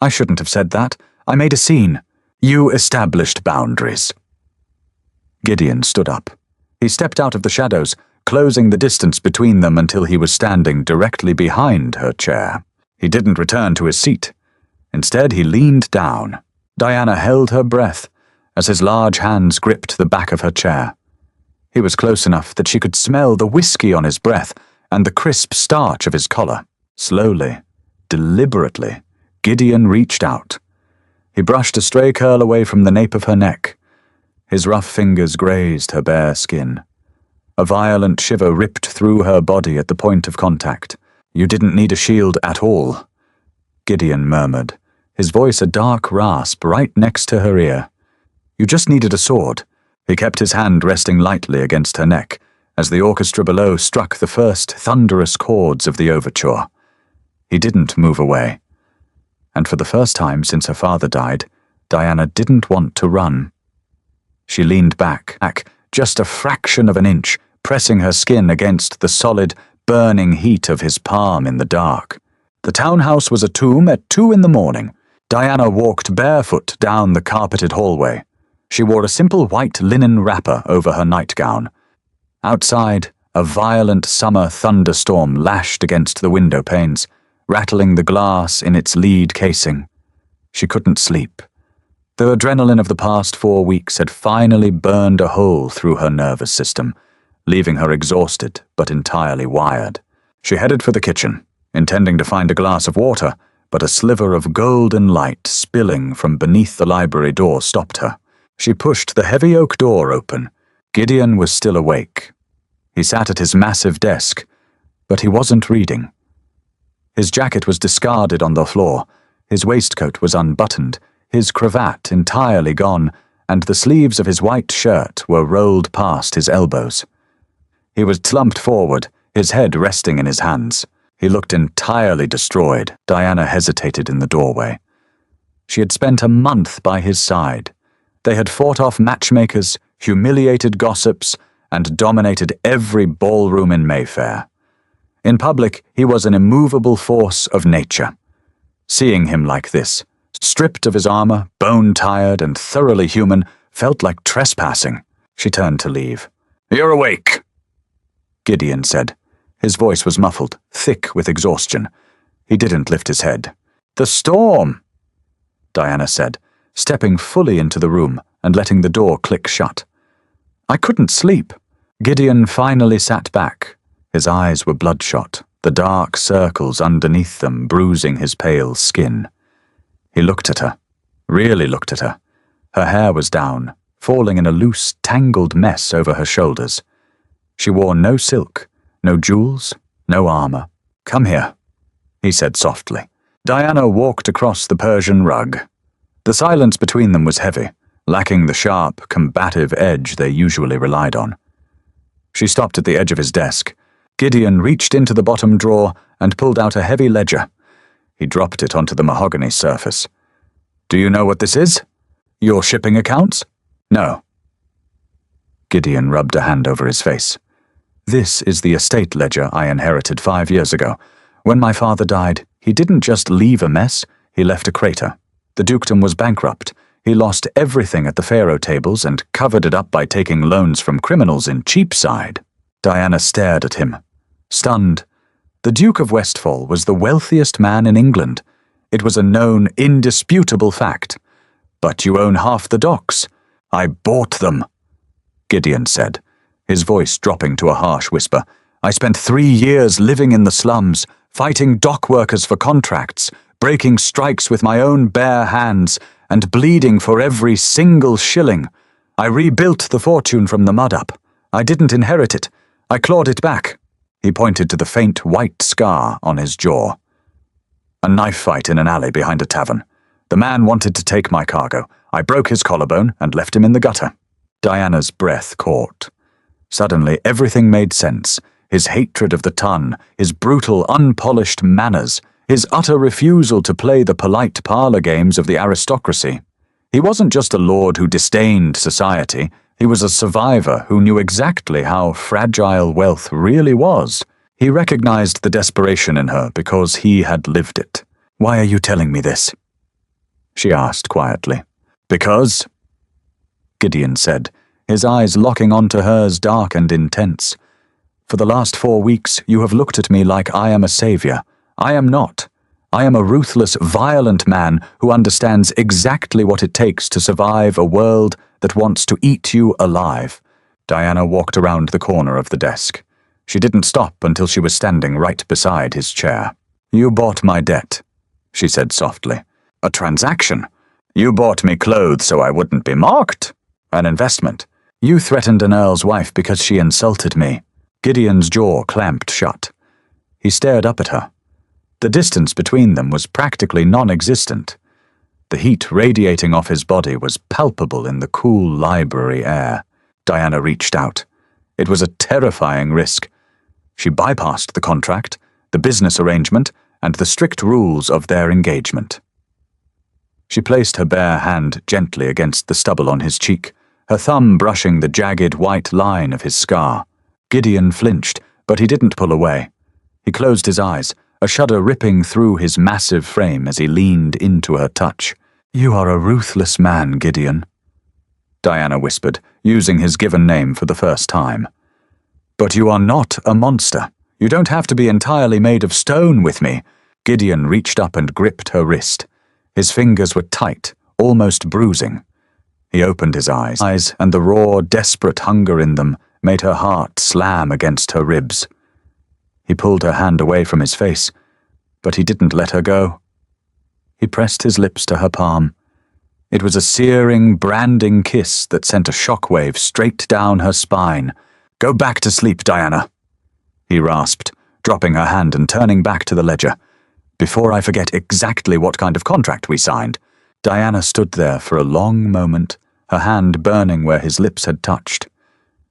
S1: "I shouldn't have said that. I made a scene." "You established boundaries." Gideon stood up. He stepped out of the shadows, closing the distance between them until he was standing directly behind her chair. He didn't return to his seat. Instead, he leaned down. Diana held her breath as his large hands gripped the back of her chair. He was close enough that she could smell the whiskey on his breath and the crisp starch of his collar. Slowly, deliberately, Gideon reached out. He brushed a stray curl away from the nape of her neck. His rough fingers grazed her bare skin. A violent shiver ripped through her body at the point of contact. "You didn't need a shield at all," Gideon murmured, his voice a dark rasp right next to her ear. "You just needed a sword." He kept his hand resting lightly against her neck as the orchestra below struck the first thunderous chords of the overture. He didn't move away. And for the first time since her father died, Diana didn't want to run. She leaned back, just a fraction of an inch, pressing her skin against the solid, burning heat of his palm in the dark. The townhouse was a tomb at 2 in the morning. Diana walked barefoot down the carpeted hallway. She wore a simple white linen wrapper over her nightgown. Outside, a violent summer thunderstorm lashed against the window panes, rattling the glass in its lead casing. She couldn't sleep. The adrenaline of the past 4 weeks had finally burned a hole through her nervous system, leaving her exhausted but entirely wired. She headed for the kitchen, intending to find a glass of water, but a sliver of golden light spilling from beneath the library door stopped her. She pushed the heavy oak door open. Gideon was still awake. He sat at his massive desk, but he wasn't reading. His jacket was discarded on the floor, his waistcoat was unbuttoned, his cravat entirely gone, and the sleeves of his white shirt were rolled past his elbows. He was slumped forward, his head resting in his hands. He looked entirely destroyed. Diana hesitated in the doorway. She had spent a month by his side. They had fought off matchmakers, humiliated gossips, and dominated every ballroom in Mayfair. In public, he was an immovable force of nature. Seeing him like this, stripped of his armor, bone-tired and thoroughly human, felt like trespassing. She turned to leave. "You're awake," Gideon said. His voice was muffled, thick with exhaustion. He didn't lift his head. "The storm," Diana said, stepping fully into the room and letting the door click shut. "I couldn't sleep." Gideon finally sat back. His eyes were bloodshot, the dark circles underneath them bruising his pale skin. He looked at her, really looked at her. Her hair was down, falling in a loose, tangled mess over her shoulders. She wore no silk, no jewels, no armor. "Come here," he said softly. Diana walked across the Persian rug. The silence between them was heavy, lacking the sharp, combative edge they usually relied on. She stopped at the edge of his desk. Gideon reached into the bottom drawer and pulled out a heavy ledger. He dropped it onto the mahogany surface. "Do you know what this is? Your shipping accounts?" "No." Gideon rubbed a hand over his face. "This is the estate ledger I inherited 5 years ago. When my father died, he didn't just leave a mess, he left a crater. The dukedom was bankrupt. He lost everything at the faro tables and covered it up by taking loans from criminals in Cheapside." Diana stared at him, stunned. The Duke of Westfall was the wealthiest man in England. It was a known, indisputable fact. "But you own half the docks." "I bought them," Gideon said, his voice dropping to a harsh whisper. "I spent 3 years living in the slums, fighting dock workers for contracts, breaking strikes with my own bare hands, and bleeding for every single shilling. I rebuilt the fortune from the mud up. I didn't inherit it. I clawed it back." He pointed to the faint white scar on his jaw. "A knife fight in an alley behind a tavern. The man wanted to take my cargo. I broke his collarbone and left him in the gutter." Diana's breath caught. Suddenly everything made sense. His hatred of the ton, his brutal, unpolished manners, his utter refusal to play the polite parlor games of the aristocracy. He wasn't just a lord who disdained society. He was a survivor who knew exactly how fragile wealth really was. He recognized the desperation in her because he had lived it. "Why are you telling me this?" she asked quietly. "Because," Gideon said, his eyes locking onto hers dark and intense. "For the last 4 weeks you have looked at me like I am a savior. I am not. I am a ruthless, violent man who understands exactly what it takes to survive a world that wants to eat you alive." Diana walked around the corner of the desk. She didn't stop until she was standing right beside his chair. "You bought my debt," she said softly. "A transaction. You bought me clothes so I wouldn't be mocked. An investment. You threatened an earl's wife because she insulted me." Gideon's jaw clamped shut. He stared up at her. The distance between them was practically non-existent. The heat radiating off his body was palpable in the cool library air. Diana reached out. It was a terrifying risk. She bypassed the contract, the business arrangement, and the strict rules of their engagement. She placed her bare hand gently against the stubble on his cheek, her thumb brushing the jagged white line of his scar. Gideon flinched, but he didn't pull away. He closed his eyes, a shudder ripping through his massive frame as he leaned into her touch. "You are a ruthless man, Gideon," Diana whispered, using his given name for the first time. "But you are not a monster. You don't have to be entirely made of stone with me." Gideon reached up and gripped her wrist. His fingers were tight, almost bruising. He opened his eyes, and the raw, desperate hunger in them made her heart slam against her ribs. He pulled her hand away from his face, but he didn't let her go. He pressed his lips to her palm. It was a searing, branding kiss that sent a shockwave straight down her spine. "Go back to sleep, Diana," he rasped, dropping her hand and turning back to the ledger. "Before I forget exactly what kind of contract we signed." Diana stood there for a long moment, her hand burning where his lips had touched.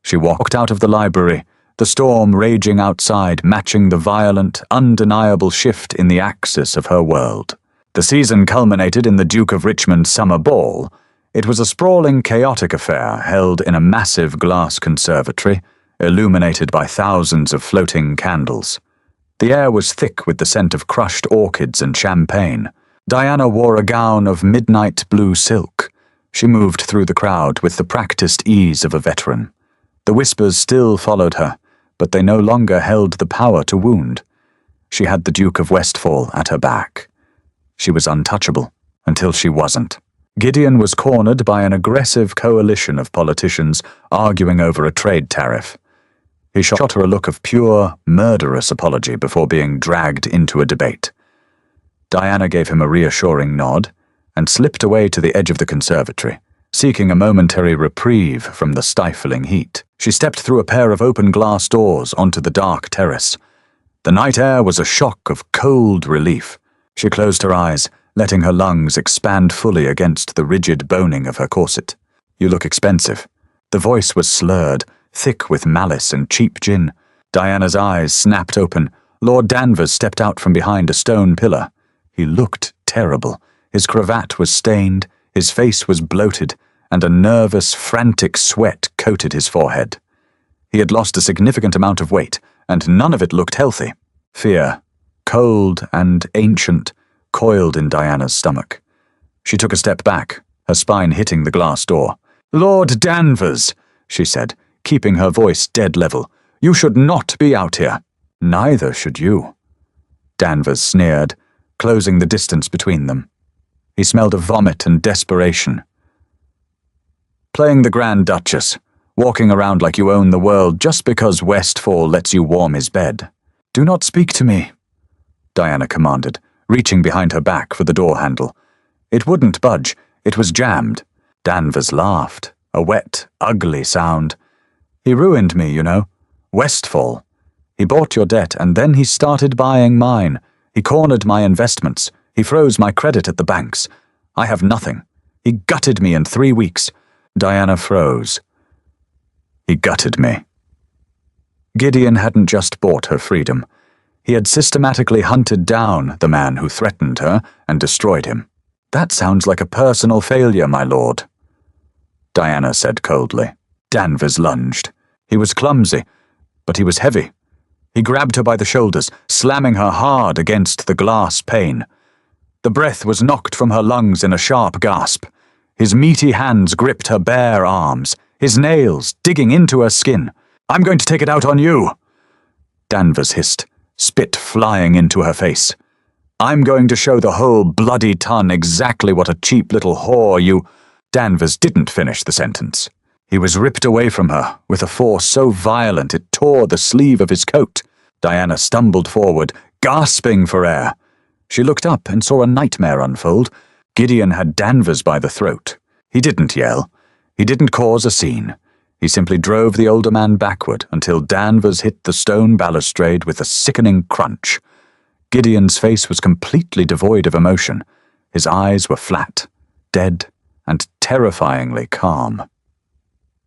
S1: She walked out of the library, the storm raging outside, matching the violent, undeniable shift in the axis of her world. The season culminated in the Duke of Richmond's summer ball. It was a sprawling, chaotic affair held in a massive glass conservatory, illuminated by thousands of floating candles. The air was thick with the scent of crushed orchids and champagne. Diana wore a gown of midnight blue silk. She moved through the crowd with the practiced ease of a veteran. The whispers still followed her, but they no longer held the power to wound. She had the Duke of Westfall at her back. She was untouchable until she wasn't. Gideon was cornered by an aggressive coalition of politicians arguing over a trade tariff. He shot her a look of pure, murderous apology before being dragged into a debate. Diana gave him a reassuring nod and slipped away to the edge of the conservatory, seeking a momentary reprieve from the stifling heat. She stepped through a pair of open glass doors onto the dark terrace. The night air was a shock of cold relief. She closed her eyes, letting her lungs expand fully against the rigid boning of her corset. "You look expensive." The voice was slurred, thick with malice and cheap gin. Diana's eyes snapped open. Lord Danvers stepped out from behind a stone pillar. He looked terrible. His cravat was stained, his face was bloated, and a nervous, frantic sweat coated his forehead. He had lost a significant amount of weight, and none of it looked healthy. Fear, cold and ancient, coiled in Diana's stomach. She took a step back, her spine hitting the glass door. "Lord Danvers," she said, keeping her voice dead level, "you should not be out here." "Neither should you," Danvers sneered, closing the distance between them. He smelled of vomit and desperation. "Playing the Grand Duchess, walking around like you own the world just because Westfall lets you warm his bed." "Do not speak to me," Diana commanded, reaching behind her back for the door handle. It wouldn't budge. It was jammed. Danvers laughed, a wet, ugly sound. "He ruined me, you know. Westfall. He bought your debt, and then he started buying mine. He cornered my investments. He froze my credit at the banks. I have nothing. He gutted me in 3 weeks." Diana froze. "He gutted me." Gideon hadn't just bought her freedom. He had systematically hunted down the man who threatened her and destroyed him. "That sounds like a personal failure, my lord," Diana said coldly. Danvers lunged. He was clumsy, but he was heavy. He grabbed her by the shoulders, slamming her hard against the glass pane. The breath was knocked from her lungs in a sharp gasp. His meaty hands gripped her bare arms, his nails digging into her skin. "I'm going to take it out on you," Danvers hissed, spit flying into her face. "I'm going to show the whole bloody ton exactly what a cheap little whore you—" Danvers didn't finish the sentence. He was ripped away from her with a force so violent it tore the sleeve of his coat. Diana stumbled forward, gasping for air. She looked up and saw a nightmare unfold. Gideon had Danvers by the throat. He didn't yell. He didn't cause a scene. He simply drove the older man backward until Danvers hit the stone balustrade with a sickening crunch. Gideon's face was completely devoid of emotion. His eyes were flat, dead, and terrifyingly calm.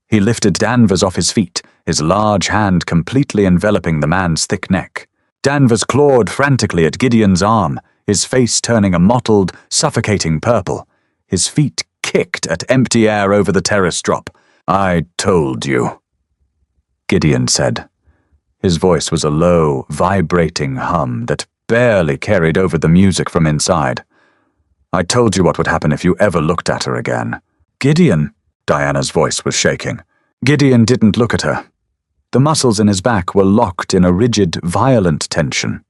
S1: He lifted Danvers off his feet, his large hand completely enveloping the man's thick neck. Danvers clawed frantically at Gideon's arm, his face turning a mottled, suffocating purple. His feet kicked at empty air over the terrace drop. "I told you," Gideon said. His voice was a low, vibrating hum that barely carried over the music from inside. "I told you what would happen if you ever looked at her again." "Gideon," Diana's voice was shaking. Gideon didn't look at her. The muscles in his back were locked in a rigid, violent tension.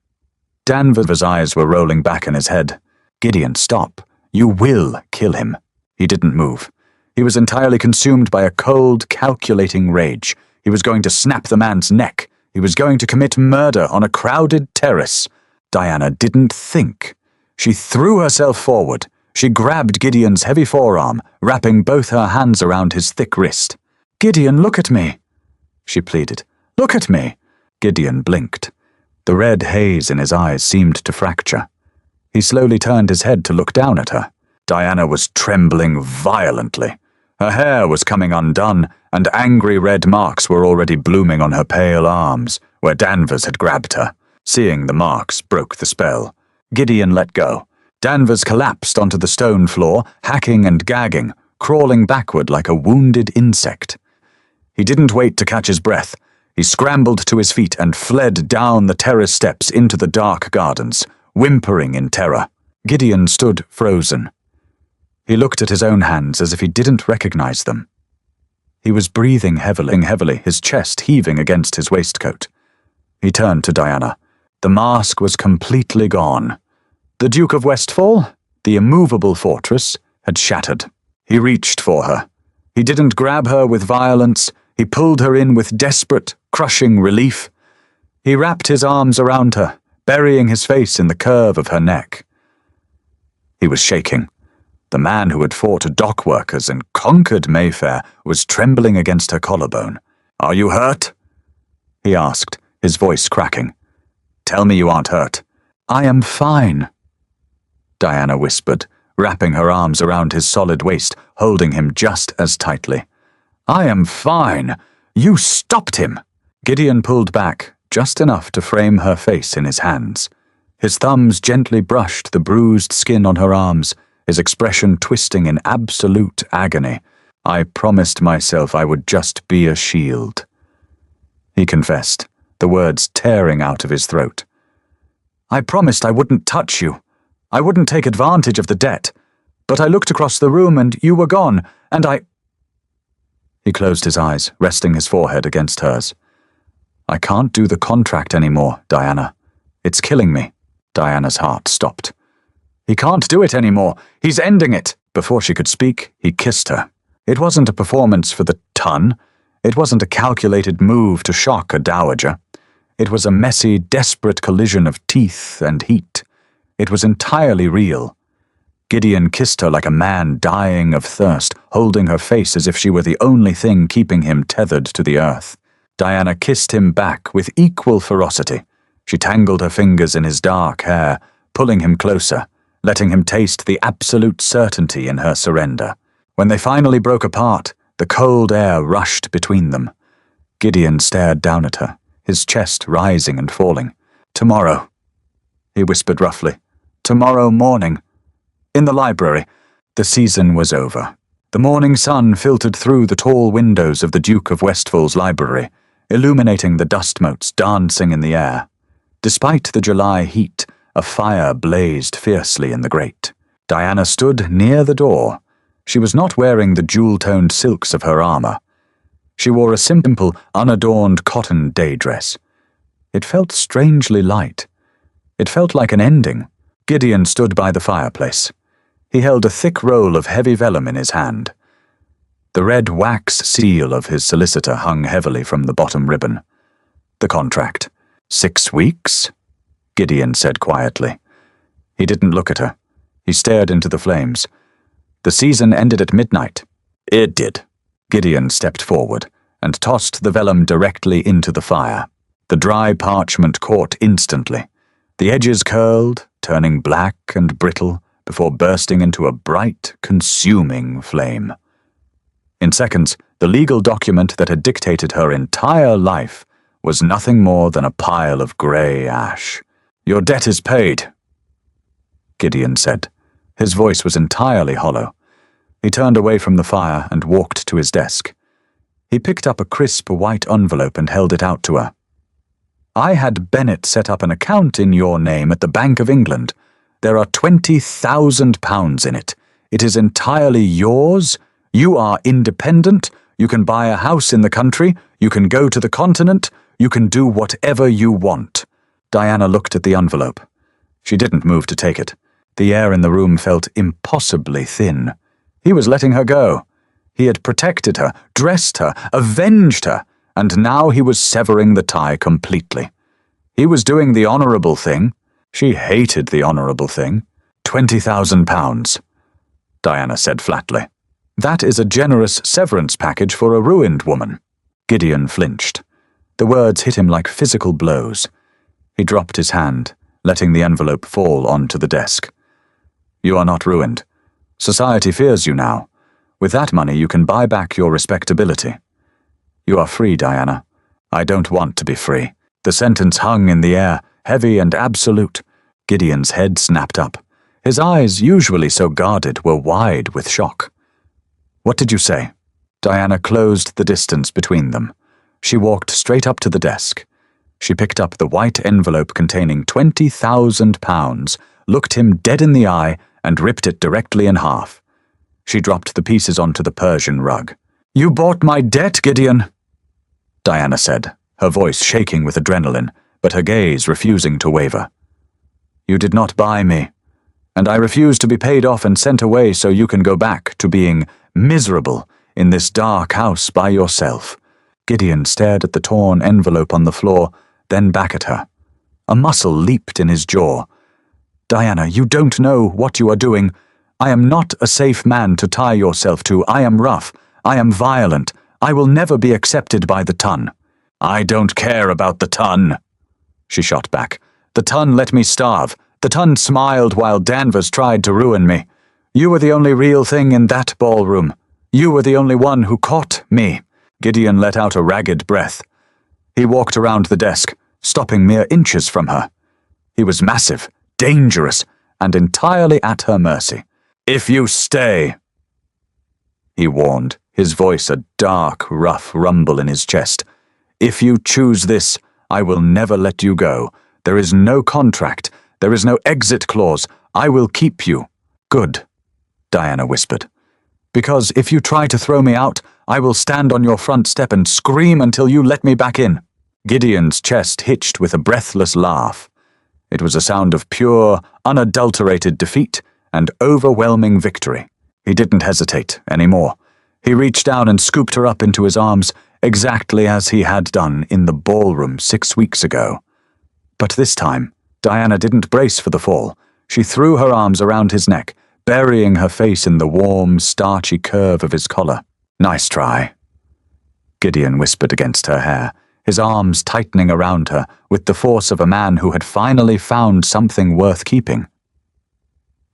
S1: Danvers' eyes were rolling back in his head. "Gideon, stop. You will kill him." He didn't move. He was entirely consumed by a cold, calculating rage. He was going to snap the man's neck. He was going to commit murder on a crowded terrace. Diana didn't think. She threw herself forward. She grabbed Gideon's heavy forearm, wrapping both her hands around his thick wrist. "Gideon, look at me," she pleaded. "Look at me." Gideon blinked. The red haze in his eyes seemed to fracture. He slowly turned his head to look down at her. Diana was trembling violently. Her hair was coming undone, and angry red marks were already blooming on her pale arms, where Danvers had grabbed her. Seeing the marks broke the spell. Gideon let go. Danvers collapsed onto the stone floor, hacking and gagging, crawling backward like a wounded insect. He didn't wait to catch his breath. He scrambled to his feet and fled down the terrace steps into the dark gardens, whimpering in terror. Gideon stood frozen. He looked at his own hands as if he didn't recognize them. He was breathing heavily, his chest heaving against his waistcoat. He turned to Diana. The mask was completely gone. The Duke of Westfall, the immovable fortress, had shattered. He reached for her. He didn't grab her with violence. He pulled her in with desperate, crushing relief. He wrapped his arms around her, burying his face in the curve of her neck. He was shaking. The man who had fought dock workers and conquered Mayfair was trembling against her collarbone. "Are you hurt?" he asked, his voice cracking. "Tell me you aren't hurt." "I am fine," Diana whispered, wrapping her arms around his solid waist, holding him just as tightly. "I am fine. You stopped him." Gideon pulled back, just enough to frame her face in his hands. His thumbs gently brushed the bruised skin on her arms, his expression twisting in absolute agony. "I promised myself I would just be a shield," he confessed, the words tearing out of his throat. "I promised I wouldn't touch you. I wouldn't take advantage of the debt. But I looked across the room and you were gone, and I—" He closed his eyes, resting his forehead against hers. "I can't do the contract anymore, Diana. It's killing me." Diana's heart stopped. "He can't do it anymore. He's ending it." Before she could speak, he kissed her. It wasn't a performance for the ton. It wasn't a calculated move to shock a dowager. It was a messy, desperate collision of teeth and heat. It was entirely real. Gideon kissed her like a man dying of thirst, holding her face as if she were the only thing keeping him tethered to the earth. Diana kissed him back with equal ferocity. She tangled her fingers in his dark hair, pulling him closer, letting him taste the absolute certainty in her surrender. When they finally broke apart, the cold air rushed between them. Gideon stared down at her, his chest rising and falling. "Tomorrow," he whispered roughly. "Tomorrow morning." In the library, the season was over. The morning sun filtered through the tall windows of the Duke of Westfall's library, illuminating the dust motes dancing in the air. Despite the July heat, a fire blazed fiercely in the grate. Diana stood near the door. She was not wearing the jewel-toned silks of her armor. She wore a simple, unadorned cotton day dress. It felt strangely light. It felt like an ending. Gideon stood by the fireplace. He held a thick roll of heavy vellum in his hand. The red wax seal of his solicitor hung heavily from the bottom ribbon. The contract. 6 weeks? Gideon said quietly. He didn't look at her. He stared into the flames. The season ended at midnight. It did. Gideon stepped forward and tossed the vellum directly into the fire. The dry parchment caught instantly. The edges curled, turning black and brittle, before bursting into a bright, consuming flame. In seconds, the legal document that had dictated her entire life was nothing more than a pile of grey ash. "Your debt is paid," Gideon said. His voice was entirely hollow. He turned away from the fire and walked to his desk. He picked up a crisp white envelope and held it out to her. I had Bennett set up an account in your name at the Bank of England. There are £20,000 in it. It is entirely yours. You are independent. You can buy a house in the country. You can go to the continent. You can do whatever you want." Diana looked at the envelope. She didn't move to take it. The air in the room felt impossibly thin. He was letting her go. He had protected her, dressed her, avenged her, and now he was severing the tie completely. He was doing the honourable thing. She hated the honourable thing. £20,000, Diana said flatly. That is a generous severance package for a ruined woman. Gideon flinched. The words hit him like physical blows. He dropped his hand, letting the envelope fall onto the desk. You are not ruined. Society fears you now. With that money you can buy back your respectability. You are free, Diana. I don't want to be free. The sentence hung in the air, heavy and absolute. Gideon's head snapped up. His eyes, usually so guarded, were wide with shock. What did you say? Diana closed the distance between them. She walked straight up to the desk. She picked up the white envelope containing £20,000, looked him dead in the eye, and ripped it directly in half. She dropped the pieces onto the Persian rug. You bought my debt, Gideon, Diana said, her voice shaking with adrenaline, but her gaze refusing to waver. You did not buy me, and I refuse to be paid off and sent away so you can go back to being miserable in this dark house by yourself. Gideon stared at the torn envelope on the floor, then back at her. A muscle leaped in his jaw. Diana, you don't know what you are doing. I am not a safe man to tie yourself to. I am rough. I am violent. I will never be accepted by the ton. I don't care about the ton, she shot back. The ton let me starve. The ton smiled while Danvers tried to ruin me. You were the only real thing in that ballroom. You were the only one who caught me. Gideon let out a ragged breath. He walked around the desk, stopping mere inches from her. He was massive, dangerous, and entirely at her mercy. If you stay, he warned, his voice a dark, rough rumble in his chest. If you choose this, I will never let you go. There is no contract. There is no exit clause. I will keep you. Good, Diana whispered. Because if you try to throw me out, I will stand on your front step and scream until you let me back in. Gideon's chest hitched with a breathless laugh. It was a sound of pure, unadulterated defeat and overwhelming victory. He didn't hesitate anymore. He reached down and scooped her up into his arms, exactly as he had done in the ballroom 6 weeks ago. But this time, Diana didn't brace for the fall. She threw her arms around his neck, burying her face in the warm, starchy curve of his collar. Nice try, Gideon whispered against her hair, his arms tightening around her with the force of a man who had finally found something worth keeping.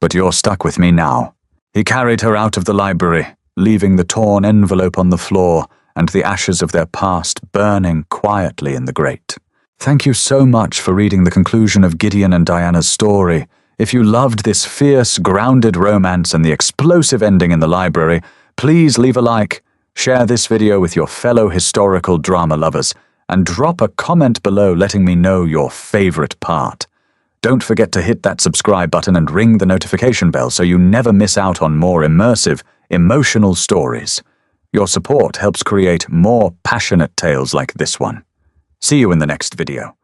S1: But you're stuck with me now. He carried her out of the library, leaving the torn envelope on the floor and the ashes of their past burning quietly in the grate. Thank you so much for reading the conclusion of Gideon and Diana's story. If you loved this fierce, grounded romance and the explosive ending in the library, please leave a like, share this video with your fellow historical drama lovers, and drop a comment below letting me know your favorite part. Don't forget to hit that subscribe button and ring the notification bell so you never miss out on more immersive, emotional stories. Your support helps create more passionate tales like this one. See you in the next video.